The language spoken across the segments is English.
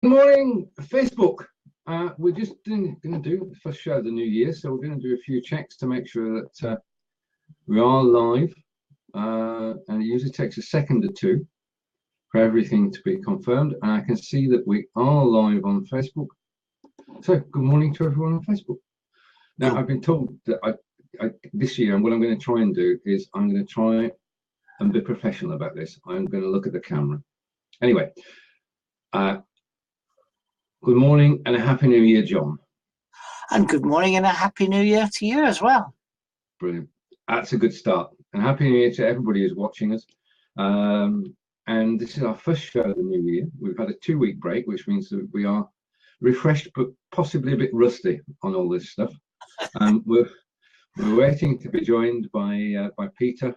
Good morning, Facebook. We're just going to do the first show of the new year, so we're going to do a few checks to make sure that we are live. And it usually takes a second or two for everything to be confirmed. And I can see that we are live on Facebook. So, good morning to everyone on Facebook. Now, I've been told that this year, and what I'm going to try and do is I'm going to try and be professional about this. I'm going to look at the camera. Anyway. Good morning and a happy new year, John. And good morning and a happy new year to you as well. Brilliant. That's a good start. And happy new year to everybody who's watching us. And this is our first show of the new year. We've had a 2-week break, which means that we are refreshed, but possibly a bit rusty on all this stuff. We're waiting to be joined by Peter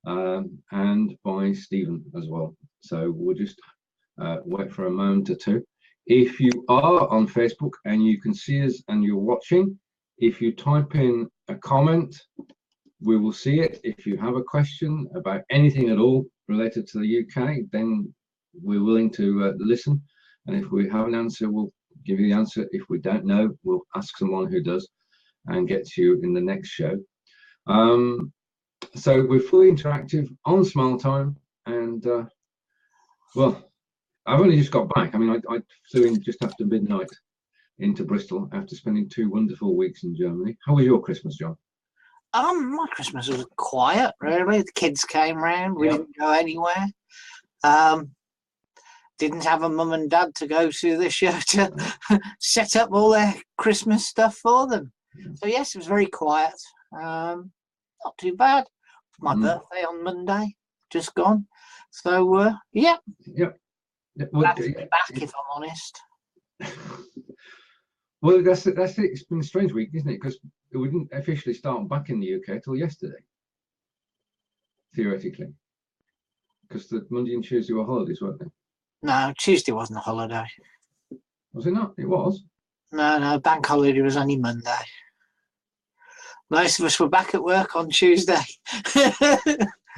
and by Stephen as well. So we'll just wait for a moment or two. If you are on Facebook and you can see us and you're watching, if you type in a comment, we will see it. If you have a question about anything at all related to the UK, then we're willing to listen. And if we have an answer, we'll give you the answer. If we don't know, we'll ask someone who does and get to you in the next show. So we're fully interactive on Smiletime, and well, I've only just got back. I mean, I flew in just after midnight into Bristol after spending 2 wonderful weeks in Germany. How was your Christmas, John? My Christmas was quiet, really. The kids came round. We didn't go anywhere. Didn't have a mum and dad to go to this year to set up all their Christmas stuff for them. So yes, it was very quiet. Not too bad. My birthday on Monday, just gone. So yeah. Yep. Glad to be back, if I'm honest. Well, that's it. It's been a strange week, isn't it? Because we didn't officially start back in the UK till yesterday, theoretically, because the Monday and Tuesday were holidays, weren't they? No, Tuesday wasn't a holiday. Was it not? It was. No, bank holiday was only Monday. Most of us were back at work on Tuesday.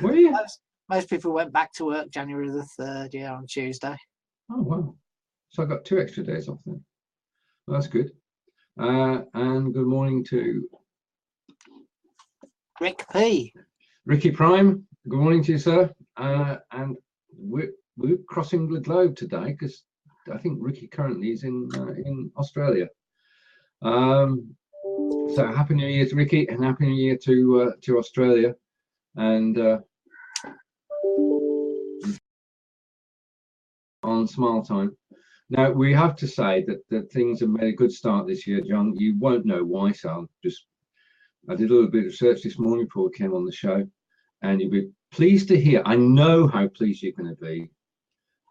Were you? Most people went back to work January the 3rd, yeah, on Tuesday. Oh, wow. So I got 2 extra days off then. Well, that's good. And good morning to Rick P. Ricky Prime. Good morning to you, sir. And we're crossing the globe today because I think Ricky currently is in Australia. So happy New Year to Ricky and happy New Year to Australia. And on Smiletime. Now, we have to say that things have made a good start this year, John. You won't know why, so I did a little bit of research this morning before we came on the show, and you'll be pleased to hear, I know how pleased you're going to be,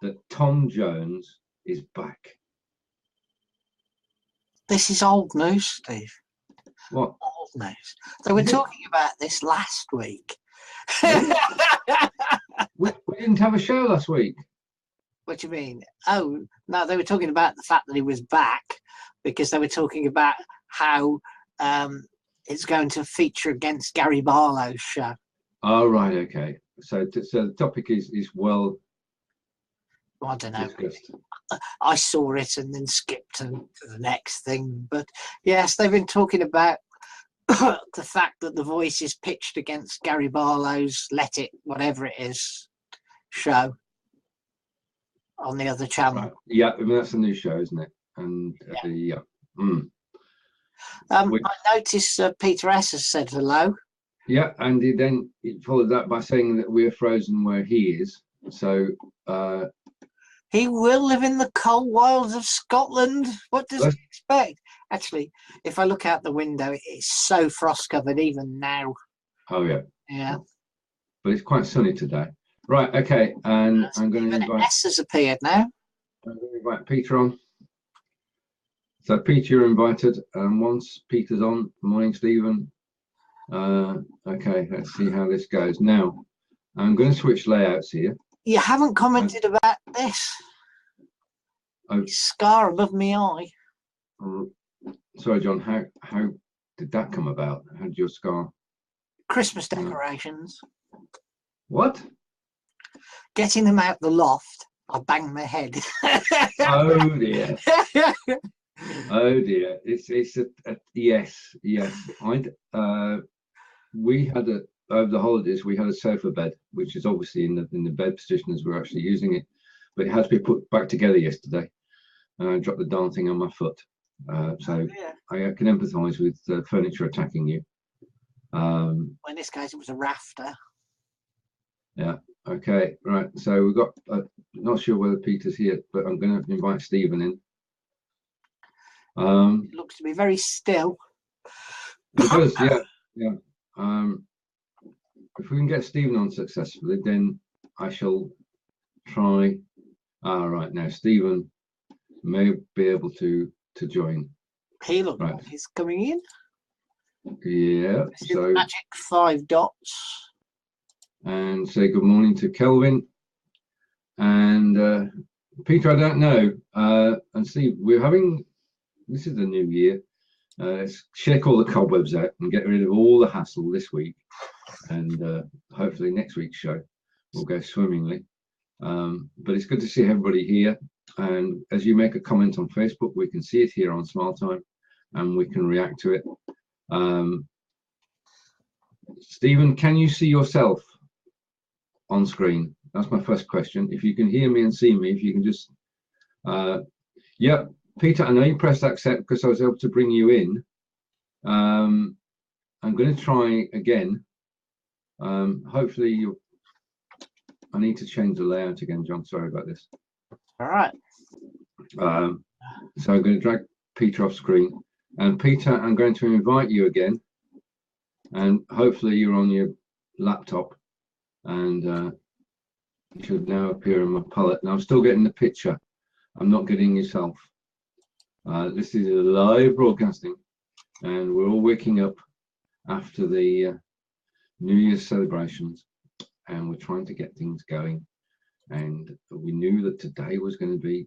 that Tom Jones is back. This is old news, Steve. What? Old news. So we're talking about this last week. we didn't have a show last week. What do you mean? Oh, no, they were talking about the fact that he was back because they were talking about how it's going to feature against Gary Barlow's show. Oh, right, okay. So the topic is well, I don't know. Discussed. I saw it and then skipped to the next thing. But yes, they've been talking about the fact that The Voice is pitched against Gary Barlow's Let It, whatever it is, show on the other channel. Right. Yeah, I mean, that's a new show, isn't it? And yeah. I noticed Peter S has said hello. Yeah, and he followed that by saying that we're frozen where he is. So he will live in the cold wilds of Scotland. What does he expect? Actually, if I look out the window, it's so frost covered even now. Oh yeah. Yeah. But it's quite sunny today. Right, okay, and I'm going to invite... S has appeared now. I'm going to invite Peter on. So Peter, you're invited, and once Peter's on, good morning, Stephen. Okay, let's see how this goes. Now, I'm going to switch layouts here. You haven't commented about this. Oh, scar above my eye. Sorry, John, how did that come about? How did your scar? Christmas decorations. What? Getting them out the loft. I banged my head. Oh dear. Oh dear. It's a yes. We had over the holidays we had a sofa bed, which is obviously in the bed position as we're actually using it, but it had to be put back together yesterday, and I dropped the darn thing on my foot. So I can empathise with furniture attacking you. Well, in this case, it was a rafter. Yeah. Okay. Right. So we've got. Not sure whether Peter's here, but I'm going to invite Stephen in. It looks to be very still. It does. Yeah. Yeah. If we can get Stephen on successfully, then I shall try. Right now, Stephen may be able to join. He looks like he's coming in. Yeah. So magic 5 dots. And say good morning to Kelvin and Peter. I don't know. And Steve, we're having. This is the new year. Let's shake all the cobwebs out and get rid of all the hassle this week, and hopefully next week's show will go swimmingly. But it's good to see everybody here, and as you make a comment on Facebook, we can see it here on Smiletime and we can react to it. Stephen, can you see yourself on screen? That's my first question. If you can hear me and see me, if you can just yeah, Peter, I know you pressed accept because I was able to bring you in. I'm going to try again. Hopefully I need to change the layout again, John. Sorry about this. All right. So I'm going to drag Peter off screen. And Peter, I'm going to invite you again. And hopefully you're on your laptop. And you should now appear on my palette. Now I'm still getting the picture. I'm not getting yourself. This is a live broadcasting. And we're all waking up after the New Year's celebrations. And we're trying to get things going. And we knew that today was going to be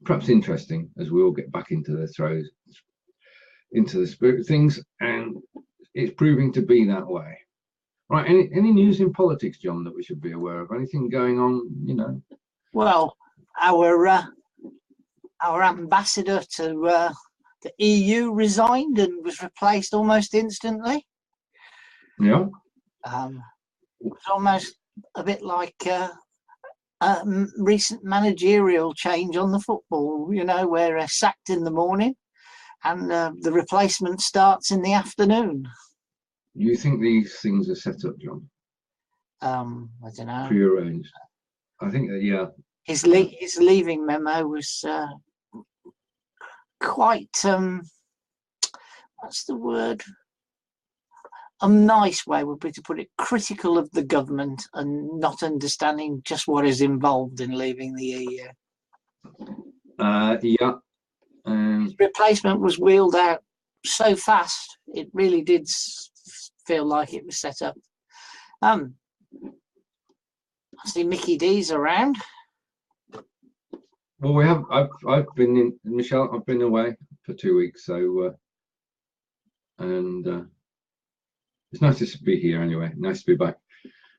perhaps interesting as we all get back into the throes, into the spirit of things, and it's proving to be that way. Right, any news in politics, John, that we should be aware of? Anything going on, you know? Well, our ambassador to the EU resigned and was replaced almost instantly. Yeah. It's almost a bit like recent managerial change on the football, you know, where they're sacked in the morning and the replacement starts in the afternoon. You think these things are set up, John? I don't know. Prearranged. I think that, yeah. His leaving memo was quite, what's the word? A nice way would be to put it, critical of the government and not understanding just what is involved in leaving the EU. Yeah. His replacement was wheeled out so fast, it really did feel like it was set up. I see Mickey D's around. Well, we have. I've been in, Michelle. I've been away for 2 weeks, so and it's nice to be here anyway. Nice to be back,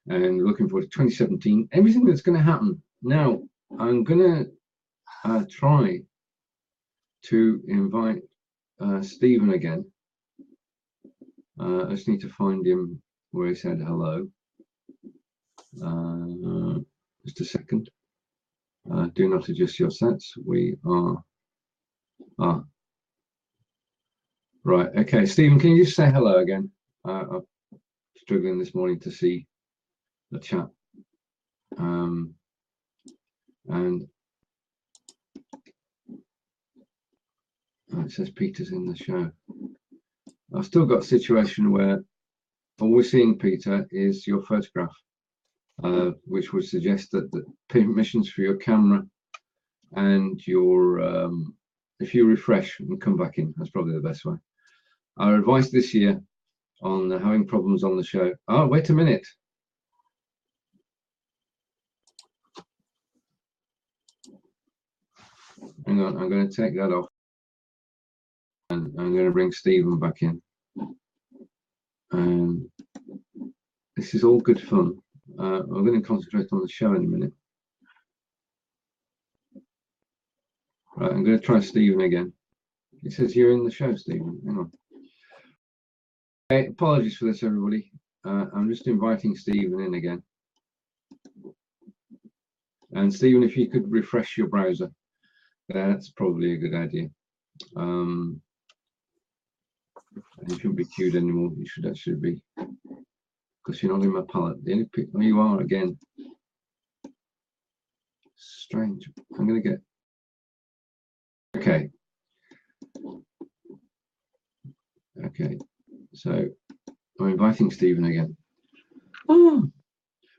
and looking forward to 2017. Everything that's going to happen now. I'm going to try to invite Stephen again. I just need to find him where he said hello. Just a second. Do not adjust your sets. We are. Right. Okay, Stephen, can you just say hello again? I'm struggling this morning to see the chat. And it says Peter's in the show. I've still got a situation where all we're seeing, Peter, is your photograph, which would suggest that the permissions for your camera and your, if you refresh and come back in, that's probably the best way. Our advice this year on having problems on the show. Oh, wait a minute. Hang on, I'm going to take that off. And I'm going to bring Stephen back in. This is all good fun. I'm going to concentrate on the show in a minute. Right, I'm going to try Stephen again. It says you're in the show, Stephen. Hang on. Okay, apologies for this, everybody. I'm just inviting Stephen in again. And Stephen, if you could refresh your browser, that's probably a good idea. You shouldn't be queued anymore. You should actually be, because you're not in my palette. The only oh, you are again. Strange. I'm going to get. Okay. Okay. So I'm inviting Stephen again. Oh.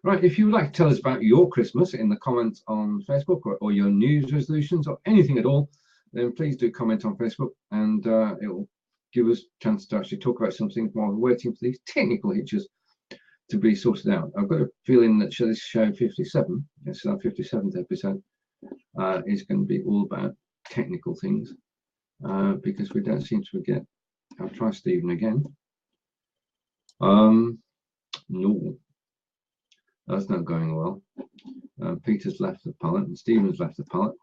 Right, if you would like to tell us about your Christmas in the comments on Facebook or your news resolutions or anything at all, then please do comment on Facebook, and it will give us a chance to actually talk about something while we're waiting for these technical hitches to be sorted out. I've got a feeling that this show 57, it's our 57th episode, is going to be all about technical things because we don't seem to get. I'll try Stephen again. No. That's not going well. Peter's left the palette and Stephen's left the palette.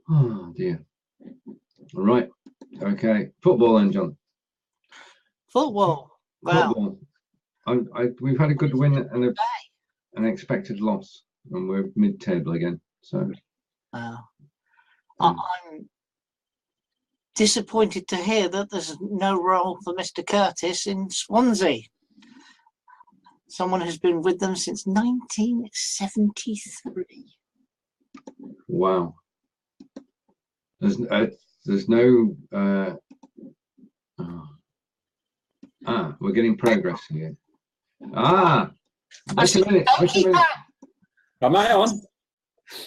Oh dear. All right. Okay. Football then, John. Football. Well, football. We've had a good win and an expected loss, and we're mid-table again. So. I'm disappointed to hear that there's no role for Mr. Curtis in Swansea. Someone who's been with them since 1973. Wow. There's no. We're getting progress here. Wait a minute. Am I on?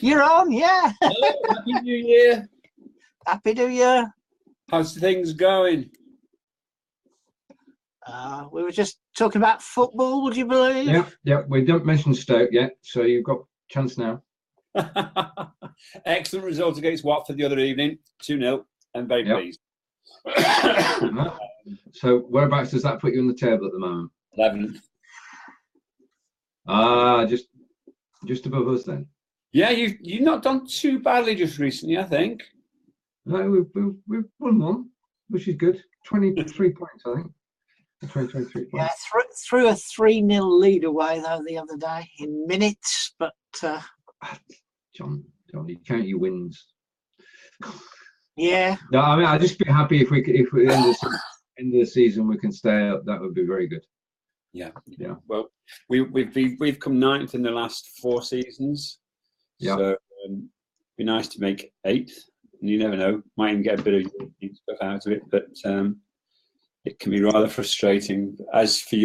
You're on, yeah. Hello, Happy New Year. Happy New Year. How's things going? We were just talking about football, would you believe? Yeah. We don't mention Stoke yet, so you've got a chance now. Excellent result against Watford the other evening, 2-0. I'm very pleased. So whereabouts does that put you on the table at the moment? 11th. Just above us then. Yeah, you've not done too badly just recently, I think. No, we've won one, which is good. 23 points, I think. 23 points. Yeah, threw a 3-0 lead away though the other day in minutes, but John, you count your wins. Yeah. No, I mean, I'd just be happy if we end the season we can stay up. That would be very good. Yeah. Yeah. Well, we've come 9th in the last 4 seasons. Yeah. So be nice to make 8th. And you never know, might even get a bit of European stuff out of it, but it can be rather frustrating as for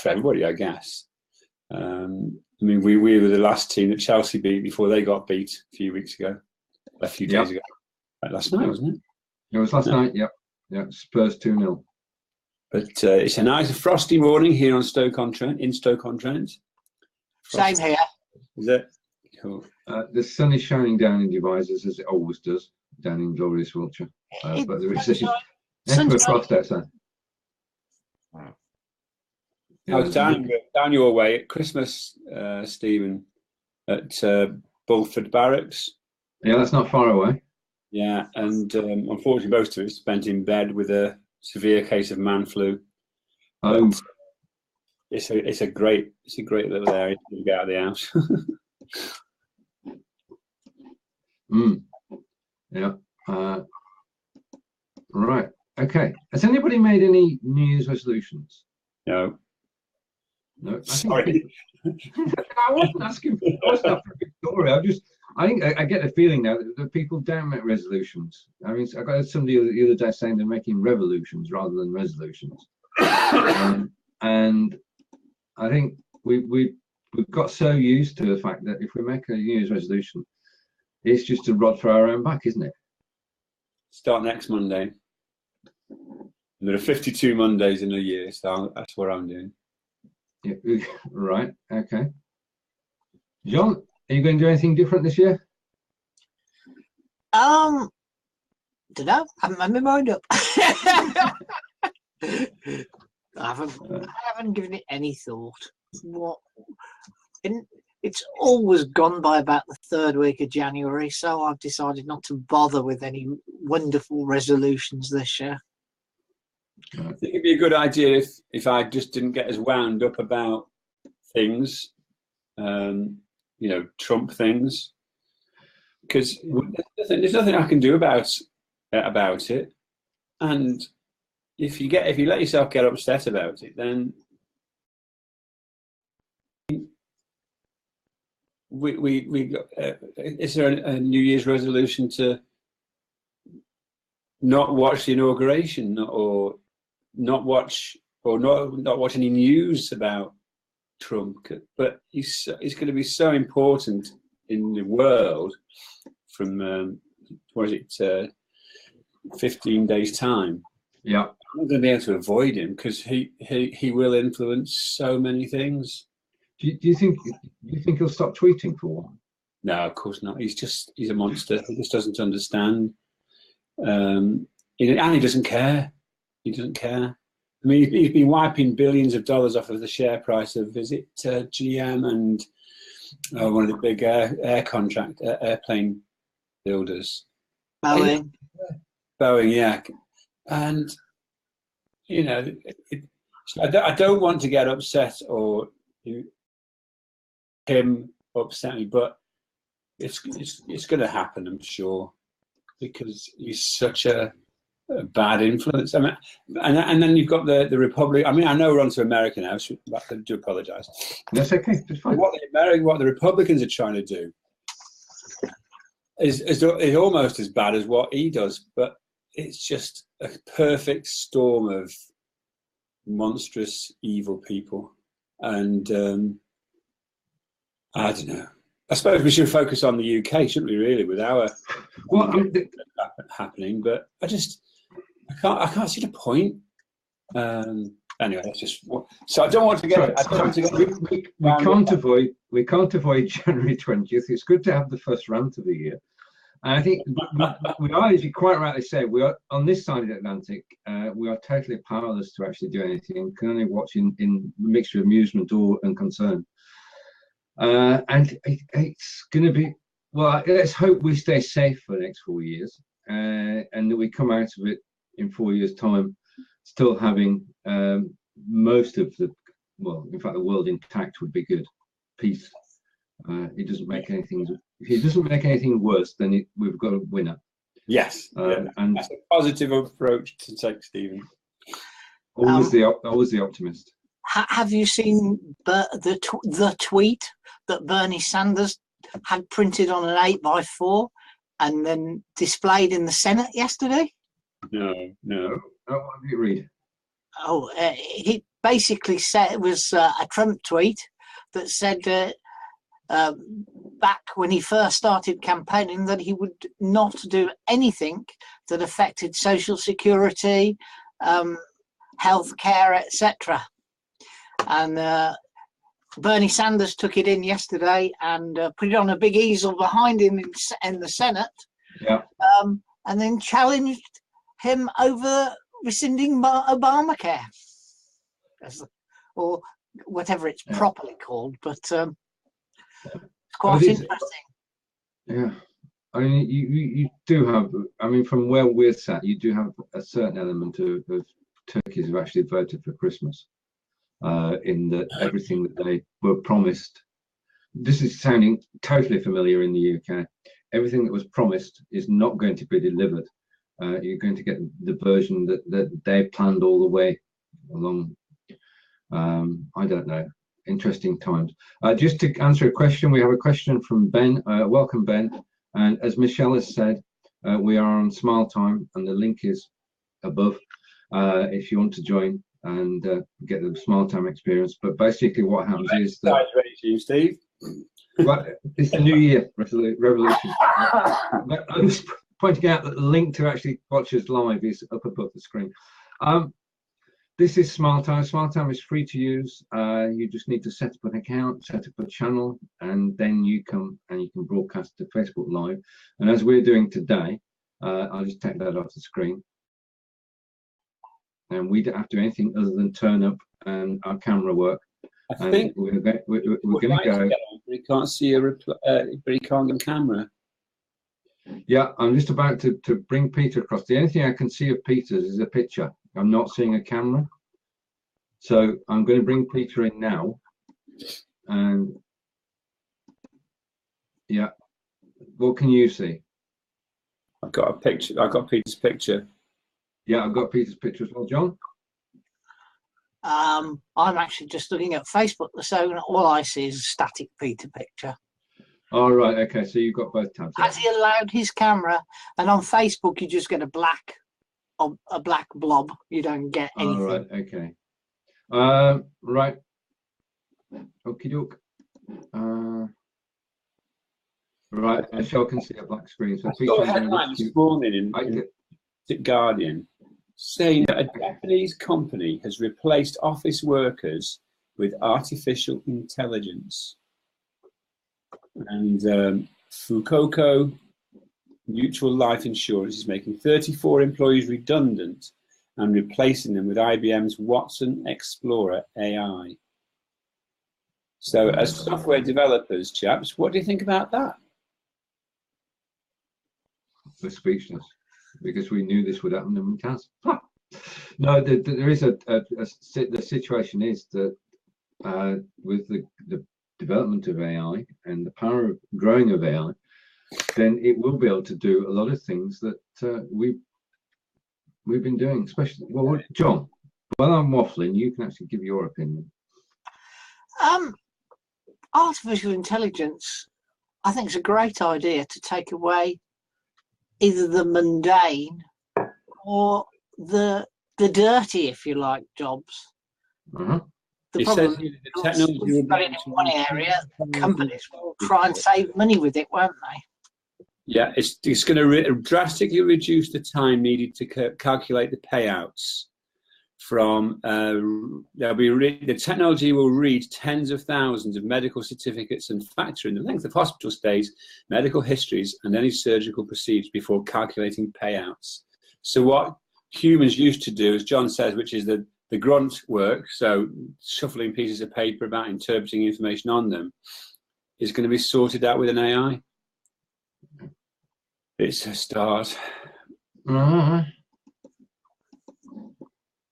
everybody, I guess. I mean, we were the last team that Chelsea beat before they got beat a few weeks ago, a few days ago. Like last night, wasn't it? It was last night. Yep. Yeah. Spurs 2-0. But it's a nice frosty morning here on Stoke-on-Trent. In Stoke-on-Trent. Same here. Is it? Cool. The sun is shining down in Devizes as it always does down in glorious Wiltshire. But there is a frost outside. I was down your way at Christmas, Stephen, at Bulford Barracks. Yeah, that's not far away. Yeah, and unfortunately, most of us spent in bed with a severe case of man flu. Oh, it's a great little area to get out of the house. Yeah. Right. Okay. Has anybody made any New Year's resolutions? No. No. Sorry. I wasn't asking for a big story. I think I get the feeling now that people don't make resolutions. I mean, I got somebody the other day saying they're making revolutions rather than resolutions. And I think we've got so used to the fact that if we make a New Year's resolution, it's just a rod for our own back, isn't it? Start next Monday. There are 52 Mondays in a year, so that's what I'm doing. Yeah, right. Okay. John, are you going to do anything different this year? Don't know. I haven't made my mind up. I haven't given it any thought. What? it's always gone by about the third week of January, so I've decided not to bother with any wonderful resolutions this year. I think it'd be a good idea if I just didn't get as wound up about things, Trump things, because there's nothing I can do about it. And if you let yourself get upset about it, then is there a New Year's resolution to not watch the inauguration or not watch any news about Trump? But he's going to be so important in the world from 15 days time. Yeah, I'm not going to be able to avoid him because he will influence so many things. Do you think he'll stop tweeting for a while? No, of course not. He's a monster. He just doesn't understand, and he doesn't care. He doesn't care. I mean, he's been wiping billions of dollars off of the share price of GM and one of the big airplane builders. Boeing. Boeing, yeah. And I don't want to get upset or him upset me, but it's going to happen, I'm sure, because he's such a bad influence. I mean, and then you've got the Republic. I mean, I know we're on to America now, so I do apologise. That's okay. It's fine. What the Republicans are trying to do is almost as bad as what he does, but it's just a perfect storm of monstrous, evil people. And I don't know. I suppose we should focus on the UK, shouldn't we? Really, with our happening. But I can't see the point. Anyway, that's just. So I don't want to get. We can't avoid January 20th. It's good to have the first rant of the year. And I think we are, as you quite rightly say, we are on this side of the Atlantic. We are totally powerless to actually do anything. Can only watch in a mixture of amusement and concern. And it's going to be, well, let's hope we stay safe for the next 4 years, and that we come out of it in 4 years' time, still having most of the, well, in fact, the world intact would be good. Peace. It doesn't make anything. If it doesn't make anything worse, then we've got a winner. Yes, and that's a positive approach to take, Stephen. Always the optimist. Have you seen the tweet that Bernie Sanders had printed on an 8x4 and then displayed in the Senate yesterday? No. Oh, what did you read? Oh, he basically said it was a Trump tweet that said back when he first started campaigning that he would not do anything that affected Social Security, healthcare, etc. And Bernie Sanders took it in yesterday and put it on a big easel behind him in the Senate. Yeah. And then challenged him over rescinding Obamacare, or whatever it's properly called. But it's quite interesting. Yeah. I mean, you do have. I mean, from where we're sat, you do have a certain element of turkeys who actually voted for Christmas. In that everything that they were promised, this is sounding totally familiar in the UK. Everything that was promised is not going to be delivered. You're going to get the version that they planned all the way along. I don't know. Interesting times. Just to answer a question, we have a question from Ben. Welcome, Ben. And as Michelle has said, we are on Smiletime, and the link is above if you want to join and get the Smiletime experience. But basically what happens is that... Ready to you, Steve? Well, it's the New Year revolution. I'm just pointing out that the link to actually watch us live is up above the screen. This is Smiletime. Smiletime is free to use. You just need to set up an account, set up a channel, and then you come and you can broadcast to Facebook Live. And as we're doing today, I'll just take that off the screen. And we don't have to do anything other than turn up and our camera work. I think we're going to go. but he can't see a but he can't get a camera. Yeah, I'm just about to bring Peter across. The only thing I can see of Peter's is a picture. I'm not seeing a camera. So I'm going to bring Peter in now. And yeah, what can you see? I've got a picture. I've got Peter's picture. Yeah, I've got Peter's picture as well, John. I'm actually just looking at Facebook, so all I see is a static Peter picture. All right, okay, so you've got both tabs. Has he allowed his camera? And on Facebook, you just get a black blob. You don't get anything. All right, okay. Right. Okie doke. Right, Michelle can see a black screen. So I saw a headline this morning in The Guardian saying that a Japanese company has replaced office workers with artificial intelligence. And Fukuoka Mutual Life Insurance is making 34 employees redundant and replacing them with IBM's Watson Explorer AI. So as software developers, chaps, what do you think about that? We're speechless because we knew this would happen and it has. No, there is the situation is that with the development of AI and the power of growing of AI, then it will be able to do a lot of things that we've been doing, especially. Well, John, while I'm waffling, you can actually give your opinion. Artificial intelligence, I think, is a great idea to take away either the mundane or the dirty, if you like, jobs. Uh-huh. The problem is the technology will got it in one area, companies will try and save money with it, won't they? Yeah, it's going to drastically reduce the time needed to calculate the payouts. From the technology will read tens of thousands of medical certificates and factor in the length of hospital stays, medical histories, and any surgical procedures before calculating payouts. So what humans used to do, as John says, which is the grunt work, so shuffling pieces of paper about interpreting information on them, is going to be sorted out with an AI. It's a start.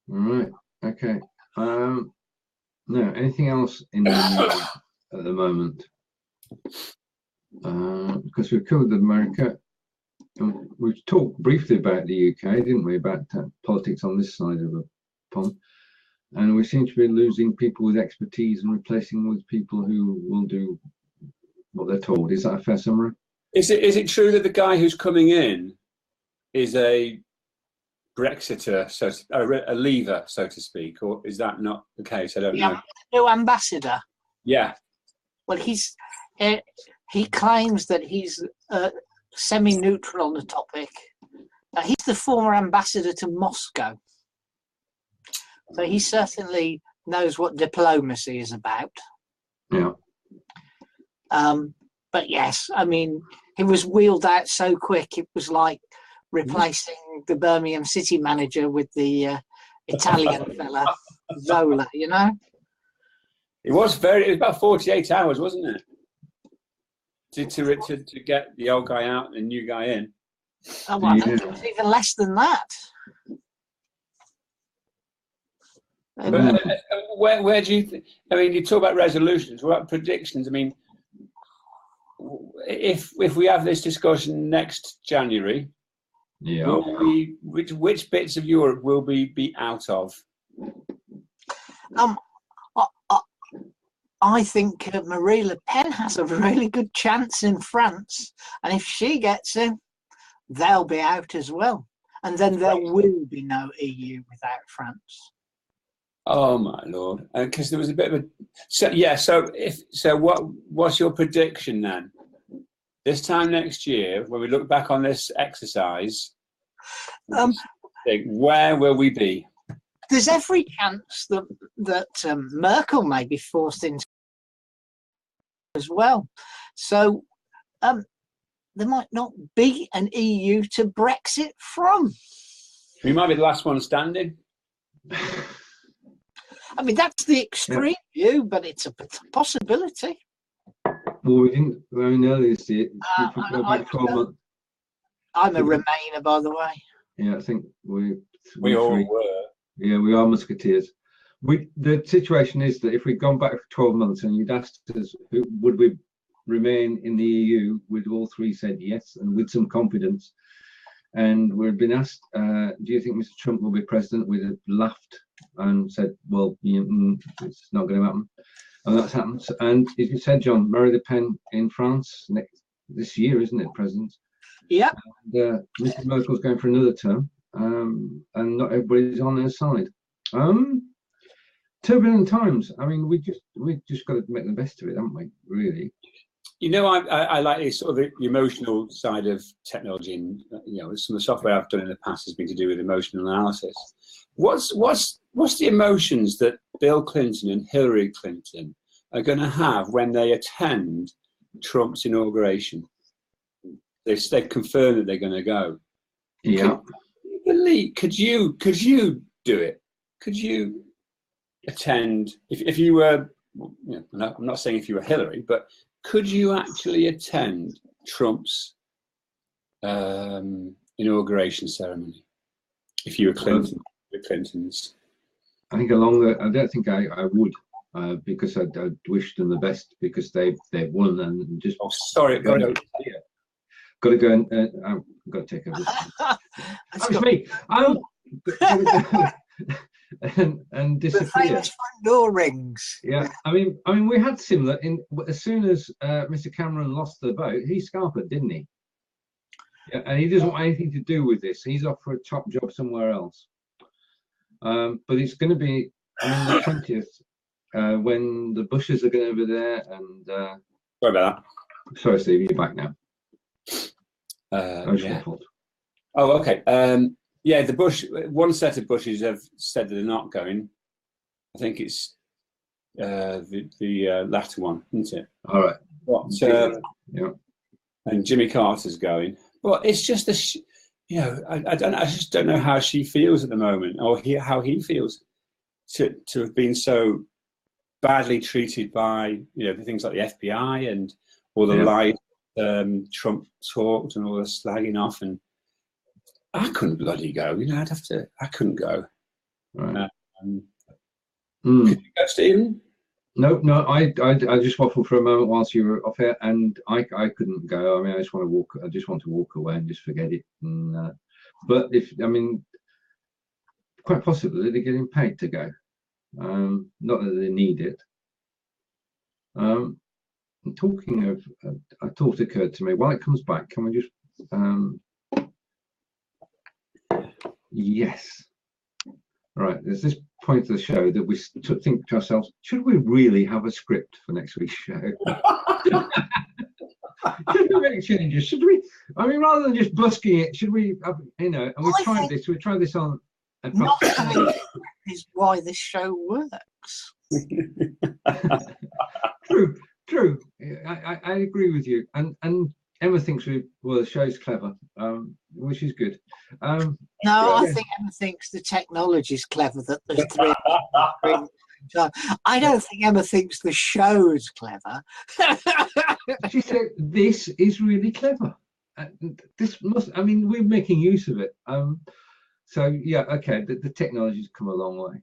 Right. Okay. No. Anything else in the news at the moment? Because we've covered America. We've talked briefly about the UK, didn't we? About politics on this side of the pond, and we seem to be losing people with expertise and replacing with people who will do what they're told. Is that a fair summary? Is it true that the guy who's coming in is a Brexiter, so a leaver, so to speak, or is that not the case? I don't know. New ambassador. Yeah. Well, he claims that he's semi-neutral on the topic. He's the former ambassador to Moscow, so he certainly knows what diplomacy is about. Yeah. But yes, I mean, he was wheeled out so quick. It was like replacing the Birmingham City manager with the Italian fella, Zola, you know? It was about 48 hours, wasn't it? To get the old guy out and the new guy in. Oh, well, I think it was even less than that. Where do you think? I mean, you talk about resolutions. What about predictions? I mean, if we have this discussion next January, yeah, which bits of Europe will we be out of? I think Marie Le Pen has a really good chance in France, and if she gets in, they'll be out as well, and then there will be no EU without France. Oh my lord! Because there was a bit of a what's your prediction then? This time next year, when we look back on this exercise, where will we be? There's every chance that Merkel may be forced into as well. So there might not be an EU to Brexit from. We might be the last one standing. I mean, that's the extreme view, but it's a possibility. Well, we didn't. I mean, earlier this year, if we go back 12 months. I'm a Remainer, by the way. Yeah, I think we all three, were. Yeah, we are Musketeers. The situation is that if we'd gone back for 12 months and you'd asked us, would we remain in the EU, we'd all three said yes, and with some confidence. And we'd been asked, do you think Mr. Trump will be president? We'd have laughed and said, well, it's not going to happen. And that's happened. And as you said, John, Marie Le Pen in France this year, isn't it, President? Yeah. Mrs. Merkel's going for another term, and not everybody's on their side. Turbulent times. I mean, we just got to make the best of it, haven't we? Really. You know, I like the sort of the emotional side of technology, and some of the software I've done in the past has been to do with emotional analysis. What's the emotions that Bill Clinton and Hillary Clinton are going to have when they attend Trump's inauguration? They've confirmed that they're going to go. Yeah. Could you do it? Could you attend if you were? I'm not saying if you were Hillary, but could you actually attend Trump's inauguration ceremony if you were Clinton? The Clintons. I think I don't think I would, because I'd wish them the best because they've won and just. Oh, sorry, got to go and I've got to take over. That was me. And disappear. The famous front door rings. Yeah, I mean, we had similar. As soon as Mr. Cameron lost the vote, he scarpered, didn't he? Yeah, and he doesn't want anything to do with this. He's off for a top job somewhere else. But it's going to be the 20th when the Bushes are going to be there. And sorry about that. Sorry, Steve, you're back now. Yeah. Oh, okay. Yeah, one set of Bushes have said that they're not going. I think it's the latter one, isn't it? All right. Yeah. And Jimmy Carter's going. Well, it's just I just don't know how she feels at the moment, or how he feels to have been so badly treated by the things like the FBI and all the lies Trump talked and all the slagging off, and I couldn't bloody go. I couldn't go. Right. Could you go, Stephen? No, I just waffled for a moment whilst you were off here, and I couldn't go. I mean, I just want to walk away and just forget it. And, but quite possibly they're getting paid to go. Not that they need it. Talking of, a thought occurred to me. While it comes back, can we just? Yes. Right, there's this point of the show that we think to ourselves, should we really have a script for next week's show? Should we make changes? Should we? I mean, rather than just busking it, should we have, and we tried this on. Not having is why this show works. True. I agree with you. And Emma thinks the show's clever, which is good. I think Emma thinks the technology's clever that there's three. I don't think Emma thinks the show's clever. She said, this is really clever. We're making use of it. So, yeah, okay, the technology's come a long way,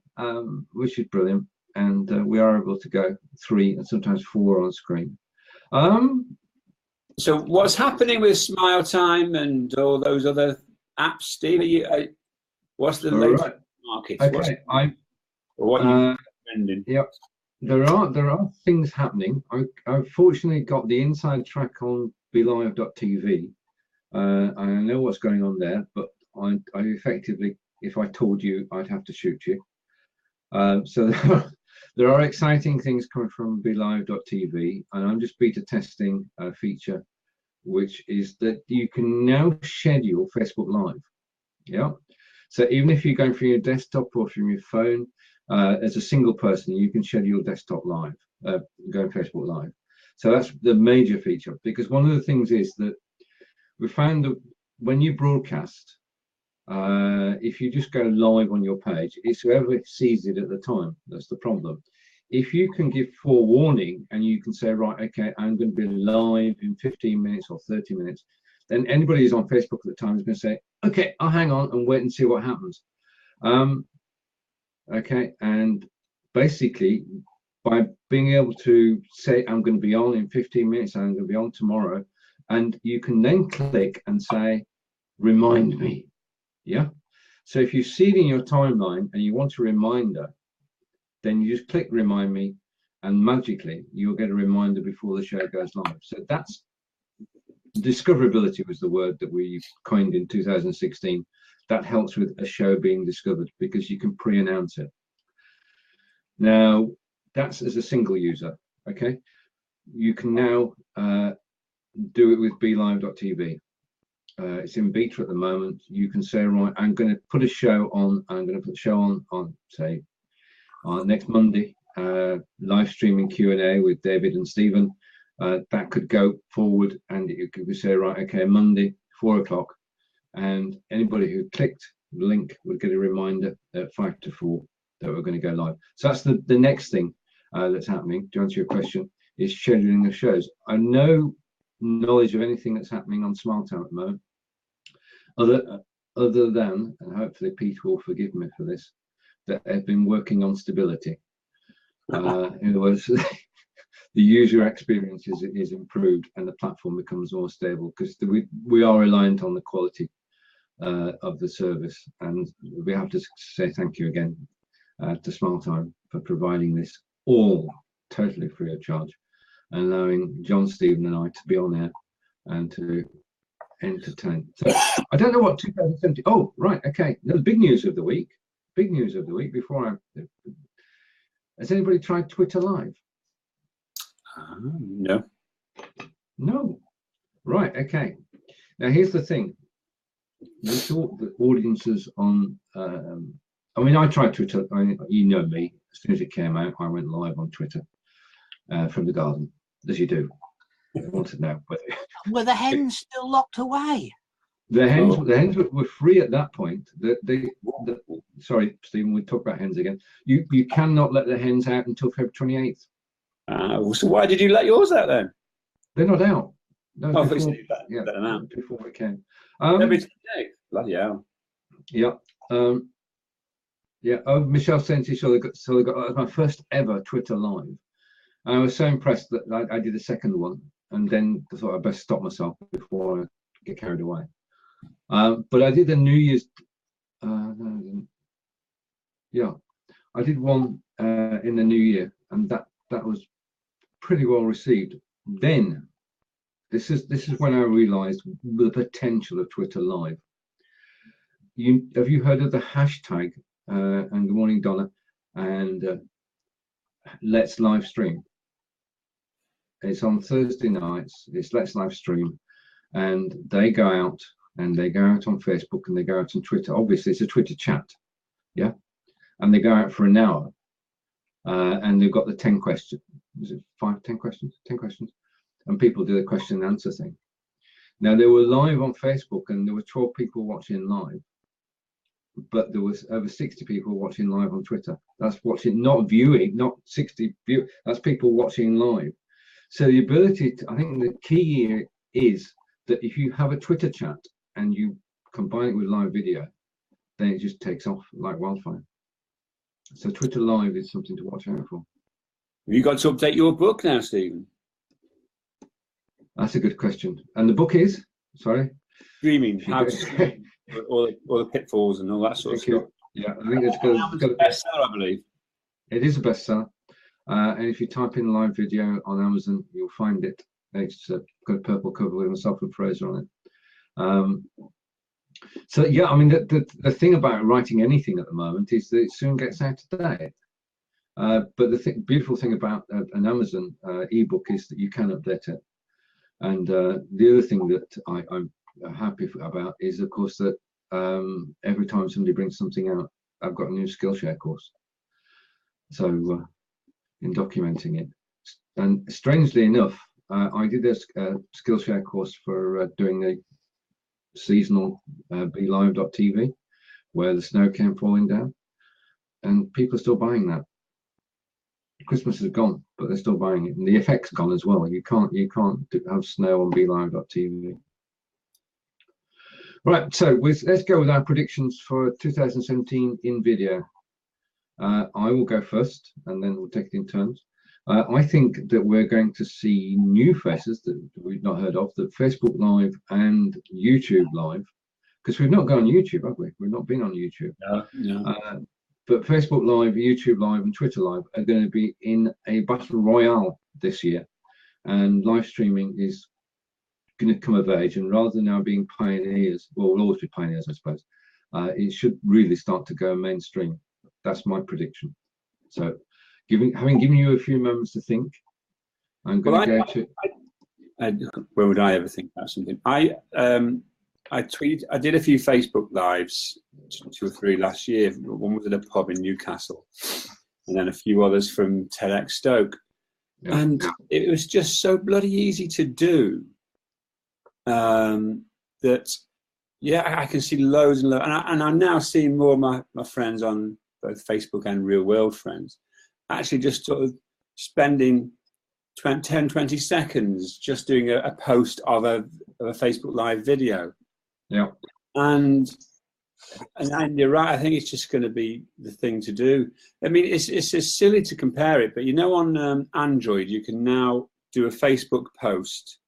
which is brilliant. And we are able to go 3 and sometimes 4 on screen. So what's happening with Smiletime and all those other apps, Steve? What's the latest market? Okay, what are you recommending? Yeah, there are things happening. I've fortunately got the inside track on BeLive.tv. I know what's going on there, but I effectively, if I told you, I'd have to shoot you. So there are exciting things coming from BeLive.tv, and I'm just beta testing a feature, which is that you can now schedule Facebook Live. Yeah. So even if you're going from your desktop or from your phone, as a single person, you can schedule desktop live, go Facebook Live. So that's the major feature, because one of the things is that we found that when you broadcast, if you just go live on your page, it's whoever sees it at the time. That's the problem. if you can give forewarning and you can say, right, okay, I'm going to be live in 15 minutes or 30 minutes, then anybody who's on Facebook at the time is going to say, okay, I'll hang on and wait and see what happens. Okay, and basically by being able to say, I'm going to be on in 15 minutes, I'm going to be on tomorrow, and you can then click and say, remind me. Yeah. So if you see it in your timeline and you want a reminder, then you just click remind me, and magically you'll get a reminder before the show goes live. So that's discoverability was the word that we coined in 2016. That helps with a show being discovered because you can pre-announce it. Now that's as a single user. Okay, you can now do it with BeLive.tv. It's in beta at the moment. You can say, right, I'm going to put a show on. I'm going to put a show on say next Monday, live streaming Q&A with David and Stephen. That could go forward, and you could say, right, okay, Monday 4 o'clock, and anybody who clicked the link would get a reminder at 5 to 4 that we're going to go live. So that's the next thing that's happening. To answer your question, is scheduling of shows. I have no knowledge of anything that's happening on Smiletime at the moment, other than, and hopefully Pete will forgive me for this, that I've been working on stability. In other words, the user experience is improved and the platform becomes more stable, because we are reliant on the quality of the service, and we have to say thank you again to Smiletime for providing this all totally free of charge, and allowing John, Stephen and I to be on air and to entertain. So I don't know what 2017. Oh, right, okay. The big news of the week. Big news of the week. Has anybody tried Twitter Live? No. No. Right. Okay. Now here's the thing. We thought that audiences on. I mean, I tried Twitter. I mean, you know me. As soon as it came out, I went live on Twitter from the garden, as you do. I want to know whether. Were the hens still locked away? The hens were free at that point. Sorry, Stephen, we talk about hens again. You cannot let the hens out until February 28th. So why did you let yours out then? They're not out. No, before, yeah, let them out before it came. Bloody hell. Yeah. Yeah. Oh, Michelle sent you. So they got. That was my first ever Twitter live, and I was so impressed that I did a second one, and then I thought I'd best stop myself before I get carried away. But I did a New Year's. No, I didn't. Yeah, I did one in the New Year, and that was pretty well received. Then, this is when I realised the potential of Twitter Live. Have you heard of the hashtag? And good morning, Donna. And Let's Live Stream. It's on Thursday nights. It's Let's Live Stream, and they go out. And they go out on Facebook and they go out on Twitter. Obviously, it's a Twitter chat, yeah. And they go out for an hour, and they've got the 10 questions. Is it 10 questions? 10 questions, and people do the question and answer thing. Now they were live on Facebook, and there were 12 people watching live, but there was over 60 people watching live on Twitter. That's watching, not viewing, not 60 view. That's people watching live. So the ability to, I think the key here is that if you have a Twitter chat and you combine it with live video, then it just takes off like wildfire. So Twitter Live is something to watch out for. Have you got to update your book now, Stephen? That's a good question. And the book is, sorry? Streaming, how to stream, all the pitfalls and all that sort of stuff. Yeah, I think it's got a bestseller, I believe. It is a bestseller. And if you type in live video on Amazon, you'll find it. It's got a purple cover with myself and Fraser on it. So yeah, I mean the thing about writing anything at the moment is that it soon gets out of date. But the beautiful thing about an Amazon ebook is that you can update it. And the other thing that I'm happy about is, of course, that every time somebody brings something out, I've got a new Skillshare course. So in documenting it, and strangely enough, I did a Skillshare course for doing the seasonal BeLive.tv, where the snow came falling down, and people are still buying that. Christmas is gone, but they're still buying it, and the effect's gone as well. You can't have snow on BeLive.tv. Right, so let's go with our predictions for 2017 in video. I will go first, and then we'll take it in turns. I think that we're going to see new faces that we've not heard of, that Facebook Live and YouTube Live, because we've not gone on YouTube, have we? We've not been on YouTube. No. But Facebook Live, YouTube Live, and Twitter Live are going to be in a battle royale this year, and live streaming is going to come of age. And rather than now being pioneers, well, we'll always be pioneers, I suppose. It should really start to go mainstream. That's my prediction. So, having given you a few moments to think, I'm going to go to. Where would I ever think about something? I did a few Facebook Lives, 2 or 3 last year. One was at a pub in Newcastle, and then a few others from TEDx Stoke. Yeah. And it was just so bloody easy to do that, yeah, I can see loads and loads. And I'm now seeing more of my friends on both Facebook and real world friends actually just sort of spending 10, 20 seconds just doing a post of a Facebook Live video. Yeah. And you're right, I think it's just going to be the thing to do. I mean, it's just silly to compare it, but you know, on Android, you can now do a Facebook post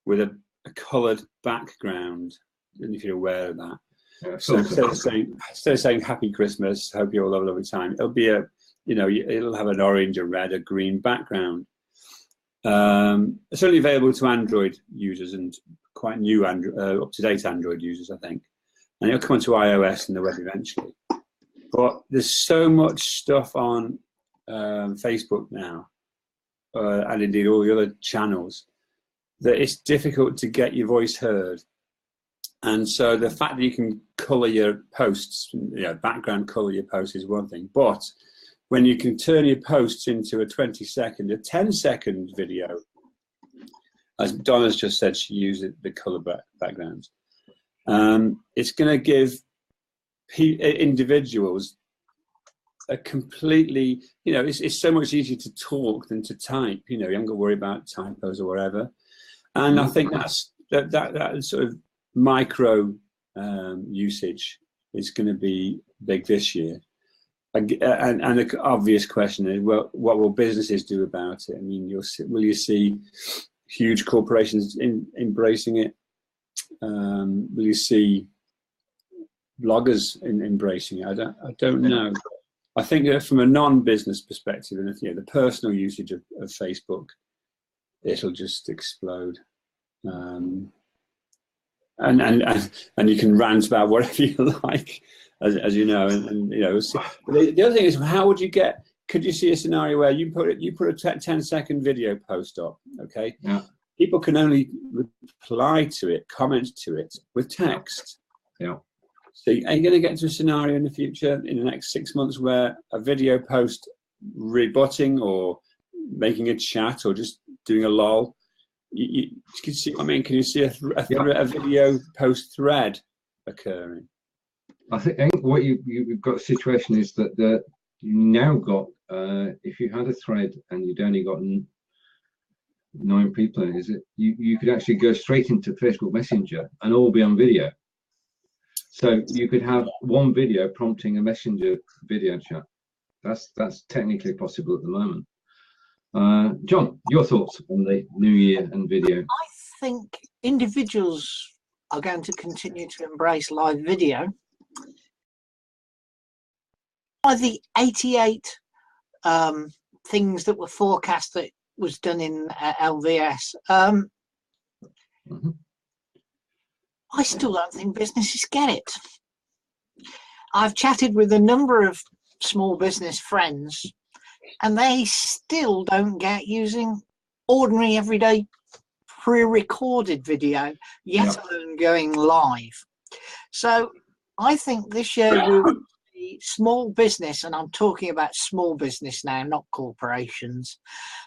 with a coloured background, and if you're aware of that. Yeah, so instead of saying Happy Christmas, hope you all have a lovely time, it'll be it'll have an orange, a red, a green background. It's only available to Android users and quite new up-to-date Android users, I think. And it'll come onto iOS and the web eventually. But there's so much stuff on Facebook now, and indeed all the other channels, that it's difficult to get your voice heard. And so the fact that you can colour your posts, background colour your posts is one thing. But when you can turn your posts into a 20-second, a 10-second video, as Donna's just said, she used the colour backgrounds. It's going to give individuals a completely, it's so much easier to talk than to type. You haven't got to worry about typos or whatever. And I think that sort of micro usage is going to be big this year. And the obvious question is, well, what will businesses do about it? I mean, will you see huge corporations embracing it? Will you see bloggers embracing it? I don't know. I think that from a non-business perspective, and the personal usage of Facebook, it'll just explode. And you can rant about whatever you like, as you know. And the other thing is, how would you get? Could you see a scenario where you put a 10-second video post up? Okay. Yeah. People can only reply to it, comment to it with text. Yeah. So are you going to get to a scenario in the future, in the next 6 months, where a video post rebutting or making a chat or just doing a lol, you can see what I mean? Can you see a video post thread occurring? I think what you've got a situation is that you now got, if you had a thread and you'd only got 9 people in it, you could actually go straight into Facebook Messenger and all be on video. So you could have one video prompting a Messenger video chat. That's technically possible at the moment. John, your thoughts on the new year and video? I think individuals are going to continue to embrace live video. By the 88 things that were forecast that was done in LVS, I still don't think businesses get it. I've chatted with a number of small business friends, and they still don't get using ordinary, everyday, pre-recorded video, yet alone going live. So I think this year will be small business, and I'm talking about small business now, not corporations.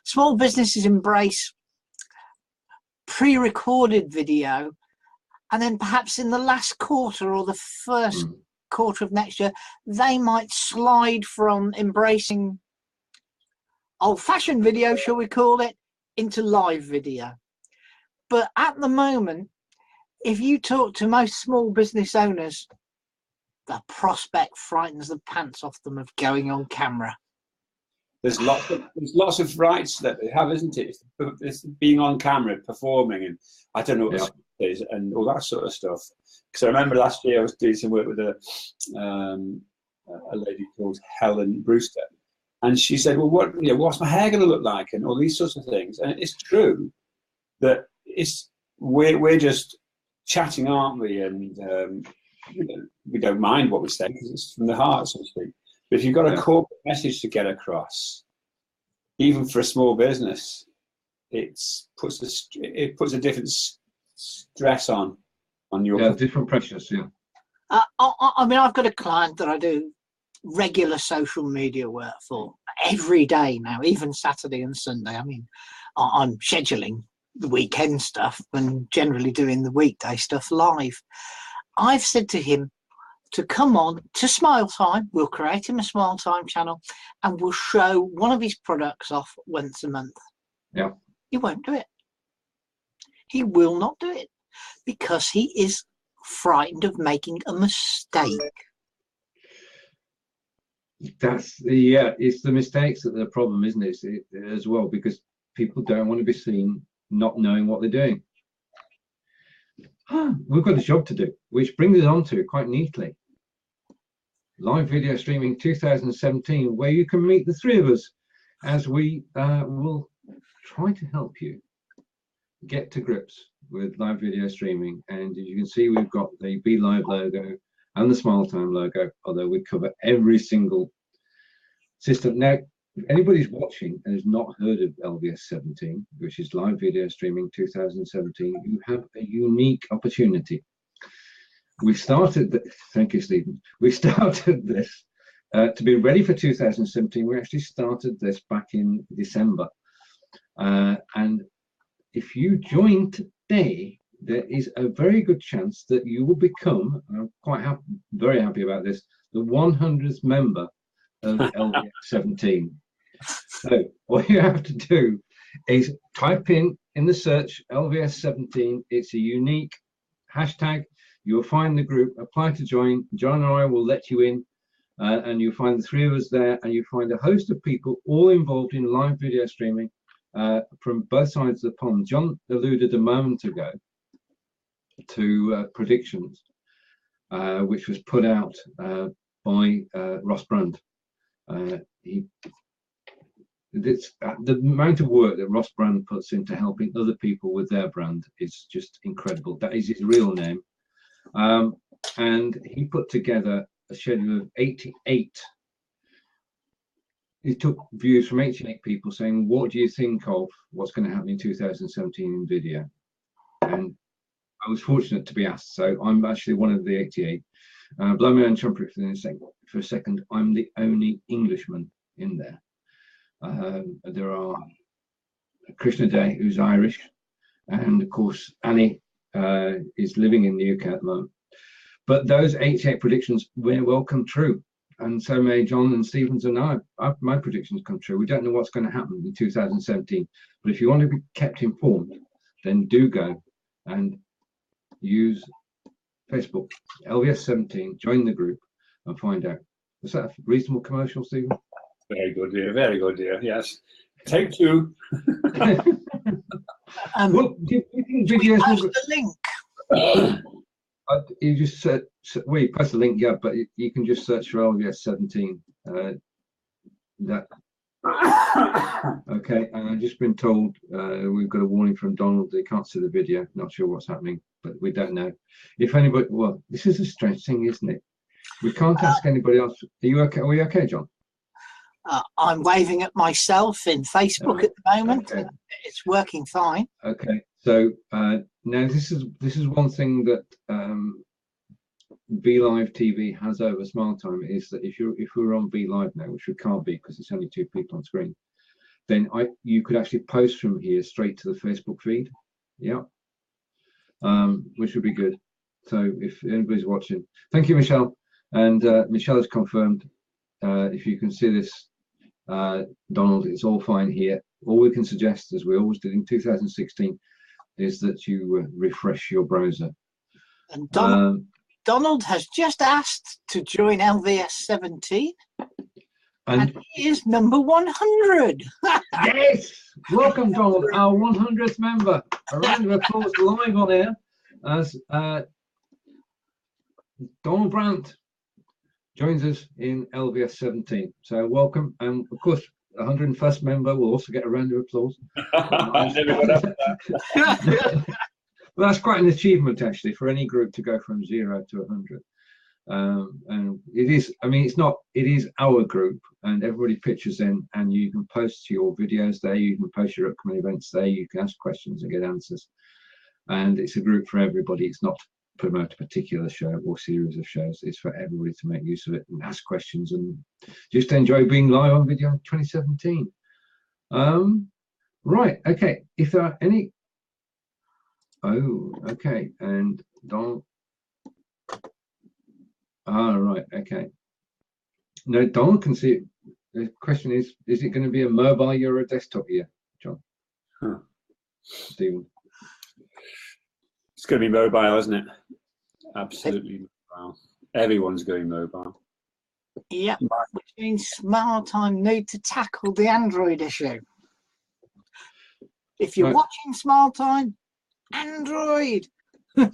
Small businesses embrace pre-recorded video, and then perhaps in the last quarter or the first quarter of next year, they might slide from embracing old-fashioned video, shall we call it, into live video. But at the moment, if you talk to most small business owners, the prospect frightens the pants off them of going on camera. There's lots of rights that they have, isn't it? It's being on camera, performing, and I don't know what it is, and all that sort of stuff. Because I remember last year I was doing some work with a lady called Helen Brewster, and she said, "Well, what's my hair going to look like?" and all these sorts of things. And it's true that we're just chatting, aren't we? And we don't mind what we say because it's from the heart, so to speak. But if you've got a corporate message to get across, even for a small business, it puts a different stress on your different pressures. Yeah. I mean, I've got a client that I do regular social media work for every day now, even Saturday and Sunday. I mean, I'm scheduling the weekend stuff and generally doing the weekday stuff live. I've said to him to come on to Smiletime. We'll create him a Smiletime channel and we'll show one of his products off once a month. Yeah. He won't do it. He will not do it because he is frightened of making a mistake. It's the mistakes that are the problem, isn't it? As well, because people don't want to be seen not knowing what they're doing. We've got a job to do, which brings us on to quite neatly live video streaming 2017, where you can meet the three of us as we will try to help you get to grips with live video streaming. And as you can see, we've got the Be Live logo and the Smiletime logo, although we cover every single system. Now, if anybody's watching and has not heard of LVS 17, which is live video streaming 2017, you have a unique opportunity. We started, thank you, Stephen. We started this to be ready for 2017. We actually started this back in December. And if you join today, there is a very good chance that you will become, and I'm quite very happy about this, the 100th member of LVS 17. So all you have to do is type in the search LVS 17. It's a unique hashtag. You'll find the group, apply to join. John and I will let you in, and you'll find the three of us there, and you find a host of people all involved in live video streaming from both sides of the pond. John alluded a moment ago to predictions, which was put out by Ross Brand. The amount of work that Ross Brand puts into helping other people with their brand is just incredible. That is his real name. And he put together a schedule of 88. He took views from 88 people saying, what do you think of what's going to happen in 2017 in video? And I was fortunate to be asked, so I'm actually one of the 88. Blow my own trumpet for a second. I'm the only Englishman in there. There are Krishna Day, who's Irish, and of course Annie is living in the UK at the moment. But those 88 predictions may well come true, and so may John and Stevens and my predictions come true. We don't know what's going to happen in 2017, but if you want to be kept informed, then do go and use Facebook, LVS 17, join the group and find out. Was that a reasonable commercial, Stephen? Very good, dear. Very good, dear. Yes. Take two. Well, do you think videos post the link? You just search, well, you post the link, yeah, but you can just search for LVS 17. Okay, and I've just been told we've got a warning from Donald. They can't see the video. Not sure what's happening, but we don't know. If anybody, well, this is a strange thing, isn't it? We can't ask anybody else. Are you okay? Are you okay, John? I'm waving at myself in Facebook at the moment. Okay. It's working fine. Okay, so now this is one thing that Be Live TV has over Smiletime is that if we're on Be Live now, which we can't be because it's only two people on screen, then you could actually post from here straight to the Facebook feed. Yeah, which would be good. So if anybody's watching, thank you, Michelle. And Michelle has confirmed. If you can see this Donald, it's all fine here. All we can suggest, as we always did in 2016, is that you refresh your browser. And Donald has just asked to join LVS 17, and he is number 100. Yes! Welcome, Donald, our 100th member. A round of applause live on air as Donald Brandt joins us in LVS 17. So welcome, and of course, the 101st member will also get a round of applause. Well, that's quite an achievement, actually, for any group to go from 0 to 100. And it is, I mean, it is our group, and everybody pitches in, and you can post your videos there, you can post your upcoming events there, you can ask questions and get answers. And it's a group for everybody. It's not to promote a particular show or series of shows. It's for everybody to make use of it and ask questions and just enjoy being live on video in 2017. Right, okay. If there are any... Oh, okay. And Donald... Ah, right, okay. No, Donald can see it. The question is it going to be a mobile or a desktop year, John? Huh. Stephen? It's going to be mobile, isn't it? Absolutely mobile. Everyone's going mobile. Yeah, which means Smiletime need to tackle the Android issue. If you're watching Smiletime, Android. We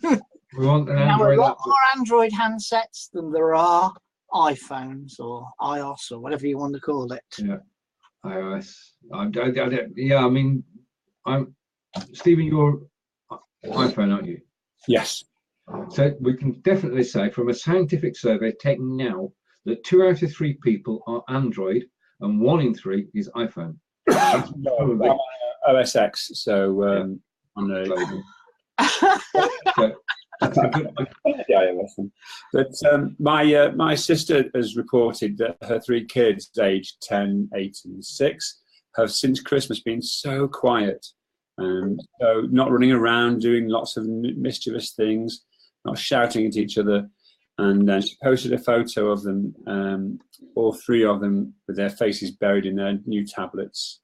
want an Android a lot laptop. more Android handsets than there are iPhones or iOS or whatever you want to call it. Yeah, iOS. Yeah, I mean, Stephen, you're iPhone, aren't you? Yes. So we can definitely say from a scientific survey taken now that 2 out of 3 people are Android and 1 in 3 is iPhone. No, OS X, so on the so that's a good iOS. But my sister has reported that her 3 kids, aged 10, 8, and 6, have since Christmas been so quiet. So not running around doing lots of mischievous things, not shouting at each other. And she posted a photo of them, all 3 of them with their faces buried in their new tablets.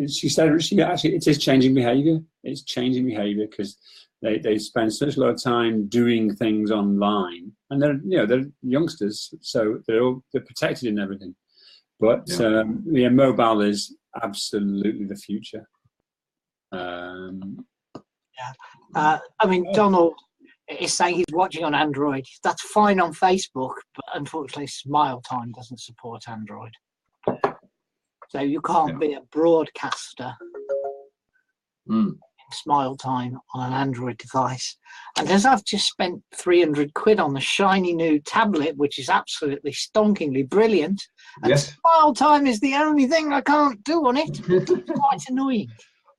She said actually it is changing behaviour. It's changing behaviour because they spend such a lot of time doing things online, and they're youngsters, so they're protected in everything. But mobile is absolutely the future. I mean, Donald is saying he's watching on Android. That's fine on Facebook, but unfortunately, Smiletime doesn't support Android. So you can't be a broadcaster in Smiletime on an Android device. And as I've just spent 300 quid on the shiny new tablet, which is absolutely stonkingly brilliant, and Smiletime is the only thing I can't do on it, it's quite annoying.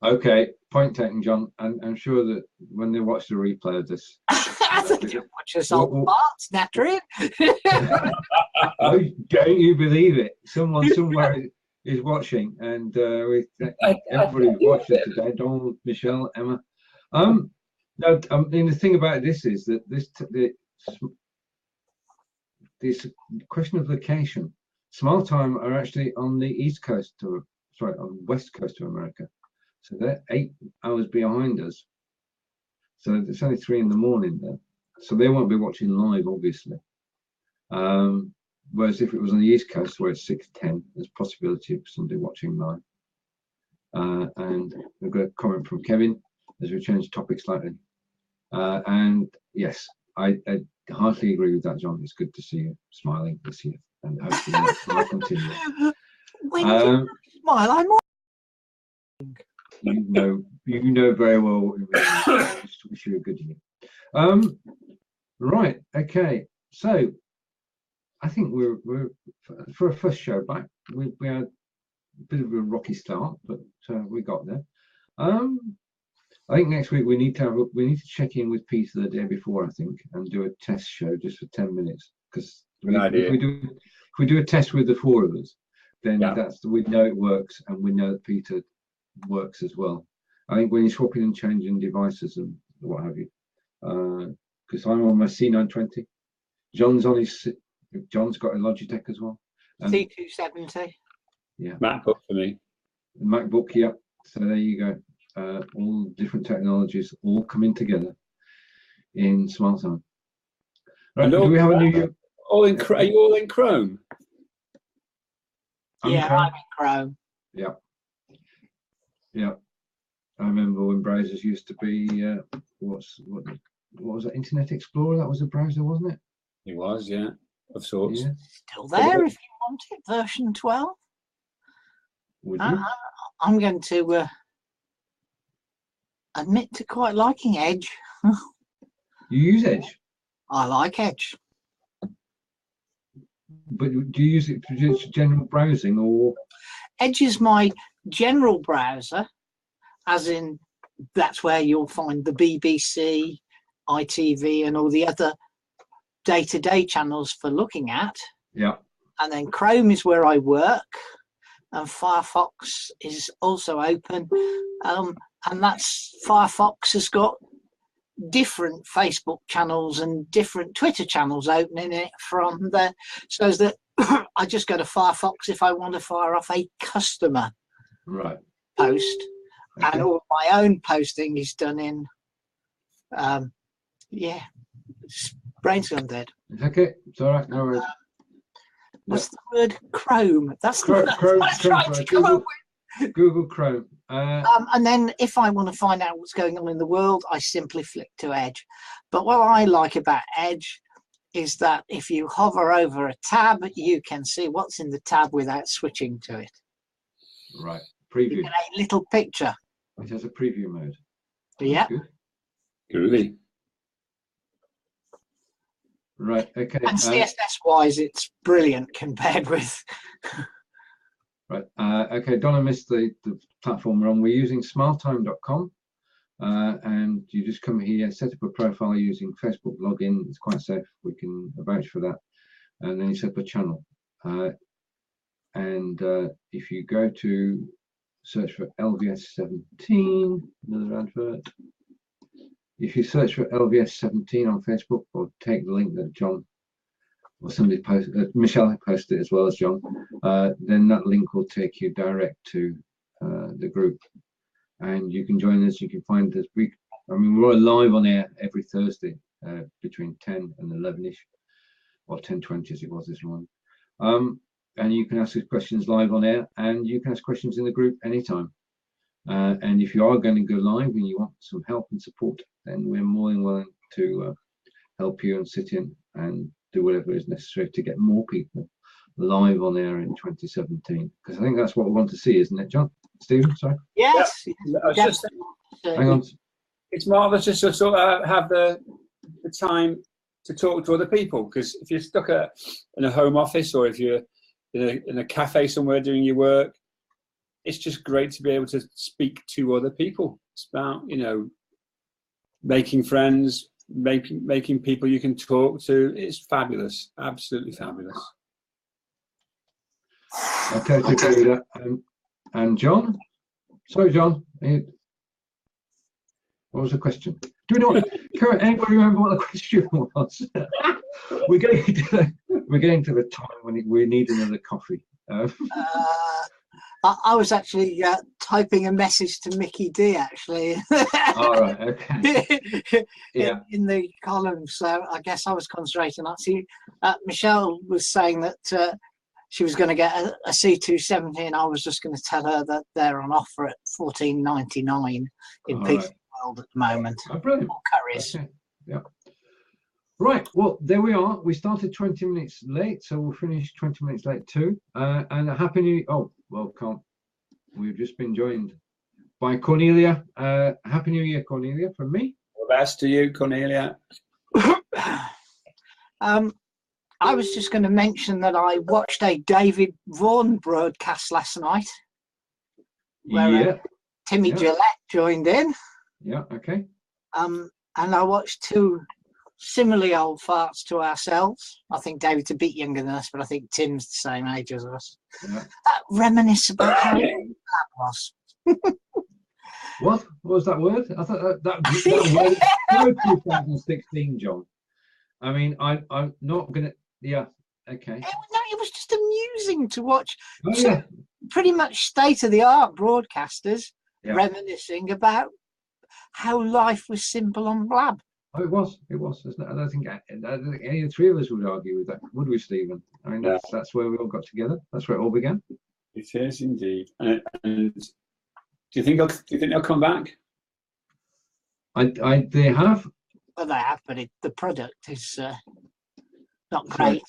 Okay, point taken, John. And I'm sure that when they watch the replay of this, watch us on parts, nattering. Oh, don't you believe it? Someone somewhere is watching, and everybody watched it today. Donald, Michelle, Emma. No, I mean, the thing about this is that this question of location, Smiletime are actually on the east coast, on the west coast of America. So they're 8 hours behind us. So it's only 3 in the morning there. So they won't be watching live, obviously. Whereas if it was on the East Coast where it's 6:10, there's a possibility of somebody watching live. And we've got a comment from Kevin as we change topic slightly. And yes, I heartily agree with that, John. It's good to see you smiling this year, and hopefully I'll continue. When you smile, I'm on. You know very well what we mean. Just wish you a good year. Right, okay. So I think we're for a first show back. We had a bit of a rocky start, but we got there. I think next week we need to check in with Peter the day before, I think, and do a test show just for 10 minutes. Because if we do a test with the 4 of us, then we know it works, and we know that Peter works as well. I think when you're swapping and changing devices and what have you, because I'm on my C920, John's got a Logitech as well, C270. Yeah, MacBook for me. MacBook. Yeah. So there you go. All different technologies all coming together in Smiletime. Right, do we have a new? Are you all in Chrome? Yeah, I'm in Chrome. Yeah. Yeah. I remember when browsers used to be what was that? Internet Explorer? That was a browser, wasn't it? It was, yeah, of sorts. Yeah. Still there if you want it, version 12. Would you? I'm going to admit to quite liking Edge. You use Edge, I like Edge. but do you use it for just general browsing or? Edge is my general browser, as in that's where you'll find the BBC, ITV, and all the other day-to-day channels for looking at. Yeah. And then Chrome is where I work, and Firefox is also open. And that's Firefox has got different Facebook channels and different Twitter channels opening it from there, so that I just go to Firefox if I want to fire off a customer post. Okay. And all my own posting is done in brain's gone dead. Okay, it's all right, no worries. What's the word? Chrome. That's Chrome, Chrome. Google Chrome. And then if I want to find out what's going on in the world, I simply flick to Edge. But what I like about Edge is that if you hover over a tab, you can see what's in the tab without switching to it. Right. Preview. You get a little picture. It has a preview mode. Yeah. Groovy. Right. Okay. And CSS-wise, it's brilliant compared with. Right. Okay. Donna missed the platform we're on. We're using smiletime.com. And you just come here, set up a profile using Facebook login. It's quite safe. We can vouch for that. And then you set up a channel. And if you go to search for LVS17, another advert. If you search for LVS17 on Facebook, or take the link that John or somebody posted, Michelle posted it as well as John, then that link will take you direct to the group. And you can join us. You can find us. We're live on air every Thursday between 10 and 11ish, or 10:20 as it was this morning. And you can ask us questions live on air, and you can ask questions in the group anytime. And if you are going to go live and you want some help and support, then we're more than willing to help you and sit in and do whatever is necessary to get more people live on air in 2017. Because I think that's what we want to see, isn't it, John? Stephen, sorry. Yes. Yeah. Hang on. It's marvelous just to sort of have the time to talk to other people, because if you're stuck in a home office, or if you're in a cafe somewhere doing your work, it's just great to be able to speak to other people. It's about, making friends, making people you can talk to. It's fabulous, absolutely fabulous. I totally agree with that. And John? Sorry, John. What was the question? Do we know what? Anybody remember what the question was? We're getting to the time when we need another coffee. I was actually typing a message to Mickey D, actually. All right, okay. Yeah. In the column, so I guess I was concentrating. Actually, Michelle was saying that she was going to get a C270, and I was just going to tell her that they're on offer at $14.99 in PC World at the moment. Oh, brilliant. Or Currys. Okay. Yeah. Right, well, there we are. We started 20 minutes late, so we'll finish 20 minutes late too. And a happy new... Oh, well, we've just been joined by Cornelia. Happy New Year, Cornelia, from me. All the best to you, Cornelia. I was just going to mention that I watched a David Vaughan broadcast last night, where Timmy Gillette joined in. Yeah, okay. And I watched two similarly old farts to ourselves. I think David's a bit younger than us, but I think Tim's the same age as us. Yeah. Reminisce about how that was. What was that word? I thought that word 2016, John. I mean, I'm not gonna. Yeah. Okay. It was just amazing to watch. Oh, Two yeah. pretty much state-of-the-art broadcasters Yeah. reminiscing about how life was simple on Blab. Oh, it was. It was. I don't think any of the three of us would argue with that, would we, Stephen? I mean, that's where we all got together. That's where it all began. It is indeed. And do you think they'll come back? They have. Well, they have, but the product is not Sorry. great.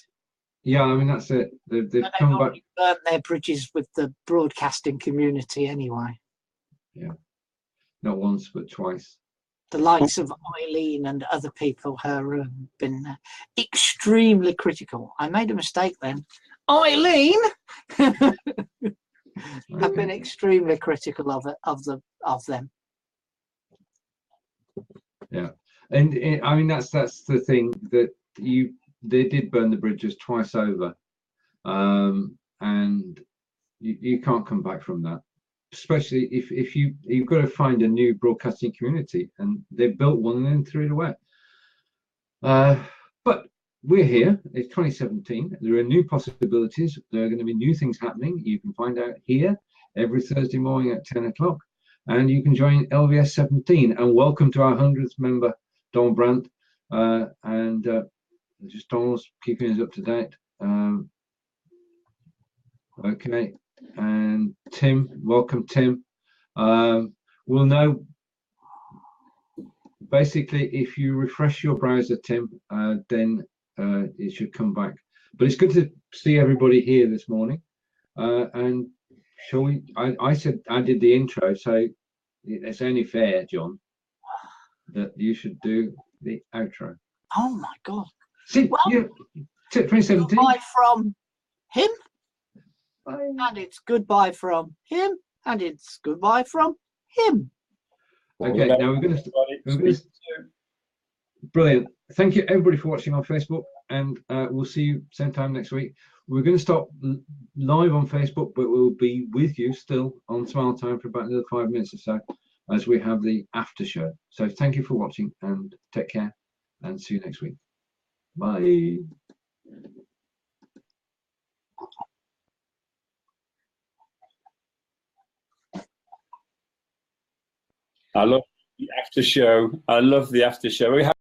Yeah, I mean, that's it. They've come back. Burnt their bridges with the broadcasting community anyway. Yeah, not once but twice. The likes of Eileen and other people have been extremely critical. I made a mistake then. Eileen have been extremely critical of them. Yeah, and I mean that's the thing that they did burn the bridges twice over, and you can't come back from that. Especially if you've got to find a new broadcasting community, and they built one and then threw it away. But we're here. It's 2017. There are new possibilities. There are going to be new things happening. You can find out here every Thursday morning at 10 o'clock, and you can join LVS 17. And welcome to our 100th member, Don Brandt, and just Donald's keeping us up to date. Okay. And Tim, welcome, Tim. We'll know basically if you refresh your browser, Tim, then it should come back. But it's good to see everybody here this morning. And shall we? I said I did the intro, so it's only fair, John, that you should do the outro. Oh my God! See, well, 2017. Goodbye from him. Bye. And it's goodbye from him, and it's goodbye from him. Okay, now we're going to brilliant. Thank you everybody for watching on Facebook, and we'll see you same time next week. We're going to stop live on Facebook, but we'll be with you still on Smiletime for about another 5 minutes or so as we have the after show. So thank you for watching, and take care, and see you next week. Bye. I love the after show. I love the after show.